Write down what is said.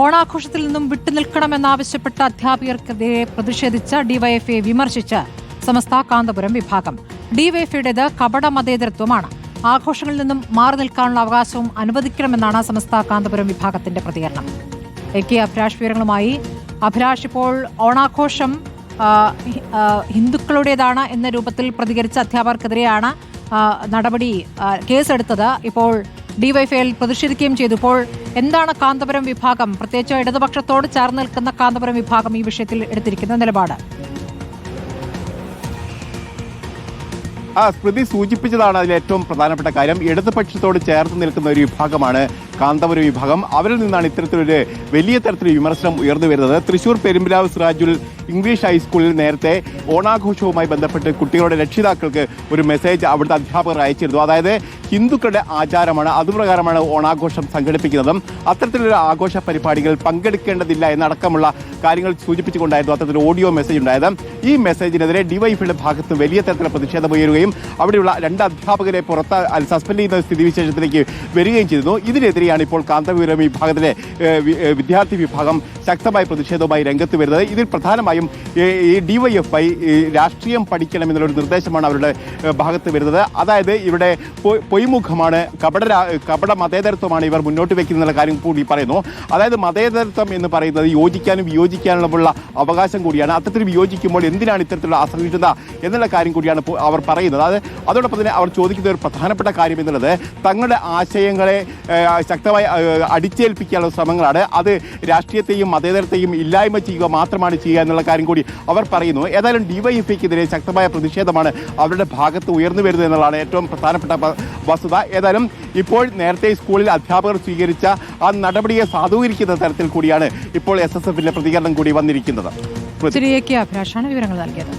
ഓണാഘോഷത്തിൽ നിന്നും വിട്ടുനിൽക്കണമെന്നാവശ്യപ്പെട്ട അധ്യാപകർക്കെതിരെ പ്രതിഷേധിച്ച് ഡിവൈഎഫ്ഐ വിമർശിച്ച് സമസ്ത കാന്തപുരം വിഭാഗം. ഡിവൈഎഫ്ഐയുടേത് കപട മതേതരത്വമാണ്. ആഘോഷങ്ങളിൽ നിന്നും മാറി നിൽക്കാനുള്ള അവകാശവും അനുവദിക്കണമെന്നാണ് സമസ്ത കാന്തപുരം വിഭാഗത്തിന്റെ പ്രതികരണം. കെ അഭിലാഷ് വിവരങ്ങളുമായി. അഭിലാഷ്, ഇപ്പോൾ ഓണാഘോഷം ഹിന്ദുക്കളുടേതാണ് എന്ന രൂപത്തിൽ പ്രതികരിച്ച അധ്യാപകർക്കെതിരെയാണ് നടപടി, കേസെടുത്തത്. ഇപ്പോൾ ഡിവൈഎഫ്ഐയിൽ പ്രതിഷേധിക്കുകയും ചെയ്തു. ഇപ്പോൾ എന്താണ് കാന്തപുരം വിഭാഗം, പ്രത്യേകിച്ച് ഇടതുപക്ഷത്തോട് ചേർന്ന് നിൽക്കുന്ന കാന്തപുരം വിഭാഗം ഈ വിഷയത്തിൽ എടുത്തിരിക്കുന്ന നിലപാട്? സ്മൃതി സൂചിപ്പിച്ചതാണ് അതിൽ ഏറ്റവും പ്രധാനപ്പെട്ട കാര്യം. ഇടതുപക്ഷത്തോട് ചേർത്ത് നിൽക്കുന്ന ഒരു വിഭാഗമാണ് കാന്തപുരം വിഭാഗം. അവരിൽ നിന്നാണ് ഇത്തരത്തിലൊരു വലിയ തരത്തിലുള്ള വിമർശനം ഉയർന്നു വരുന്നത്. തൃശൂർ പെരുമ്പിലാവ് സിറാജുൽ ഇംഗ്ലീഷ് ഹൈസ്കൂളിൽ നേരത്തെ ഓണാഘോഷവുമായി ബന്ധപ്പെട്ട് കുട്ടികളുടെ രക്ഷിതാക്കൾക്ക് ഒരു മെസ്സേജ് അവിടുത്തെ അധ്യാപകർ അയച്ചിരുന്നു. അതായത് ഹിന്ദുക്കളുടെ ആചാരമാണ്, അതുപ്രകാരമാണ് ഓണാഘോഷം സംഘടിപ്പിക്കുന്നതും അത്തരത്തിലുള്ള ആഘോഷ പരിപാടികൾ പങ്കെടുക്കേണ്ടതില്ല എന്നടക്കമുള്ള കാര്യങ്ങൾ സൂചിപ്പിച്ചുകൊണ്ടായിരുന്നു അത്തരത്തിൽ ഓഡിയോ മെസ്സേജ് ഉണ്ടായത്. ഈ മെസ്സേജിനെതിരെ ഡിവൈഎഫ്ഐയുടെ ഭാഗത്ത് വലിയ തരത്തിലുള്ള പ്രതിഷേധം ഉയരുകയും അവിടെയുള്ള 2 അധ്യാപകരെ സസ്പെൻഡ് ചെയ്യുന്ന സ്ഥിതിവിശേഷത്തിലേക്ക് വരികയും ചെയ്തിരുന്നു. ഇതിനെതിരെയാണ് ഇപ്പോൾ കാന്തപുരം വിഭാഗത്തിലെ വിദ്യാർത്ഥി വിഭാഗം ശക്തമായ പ്രതിഷേധവുമായി രംഗത്ത് വരുന്നത്. ഇതിൽ പ്രധാനമായും ഈ ഡിവൈഎഫ്ഐ രാഷ്ട്രീയം പഠിക്കണമെന്നുള്ളൊരു നിർദ്ദേശമാണ് അവരുടെ ഭാഗത്ത് വരുന്നത്. അതായത് ഇവിടെ പൊയ്മുഖമാണ്, കപട മതേതരത്വമാണ് ഇവർ മുന്നോട്ട് വയ്ക്കുന്ന കാര്യം കൂടി പറയുന്നു. അതായത് മതേതരത്വം എന്ന് പറയുന്നത് യോജിക്കാനും വിയോജിക്കാനുമുള്ള അവകാശം കൂടിയാണ്. അത്തരത്തിൽ വിയോജിക്കുമ്പോൾ എന്തിനാണ് ഇത്തരത്തിലുള്ള അസഹിഷ്ണുത എന്നുള്ള കാര്യം കൂടിയാണ് അവർ പറയുന്നത്. അതോടൊപ്പം തന്നെ അവർ ചോദിക്കുന്ന ഒരു പ്രധാനപ്പെട്ട കാര്യം എന്നുള്ളത് തങ്ങളുടെ ആശയങ്ങളെ ശക്തമായി അടിച്ചേൽപ്പിക്കാനുള്ള ശ്രമങ്ങളാണ്. അത് രാഷ്ട്രീയത്തെയും മതേതരത്തെയും ഇല്ലായ്മ ചെയ്യുക മാത്രമാണ് ചെയ്യുക എന്നുള്ള കാര്യം കൂടി അവർ പറയുന്നു. ഏതായാലും ഡിവൈഎഫ്ഐക്കെതിരെ ശക്തമായ പ്രതിഷേധമാണ് അവരുടെ ഭാഗത്ത് ഉയർന്നു വരുന്നത് എന്നുള്ളതാണ് ഏറ്റവും പ്രധാനപ്പെട്ട വസ്തുത. ഏതായാലും ഇപ്പോൾ നേരത്തെ സ്കൂളിൽ അധ്യാപകർ സ്വീകരിച്ച ആ നടപടിയെ സാധൂകരിക്കുന്ന തരത്തിൽ കൂടിയാണ് ഇപ്പോൾ SSFിന്റെ പ്രതികരണം കൂടി വന്നിരിക്കുന്നത്. അഭിലാഷാണ് വിവരങ്ങൾ നൽകിയത്.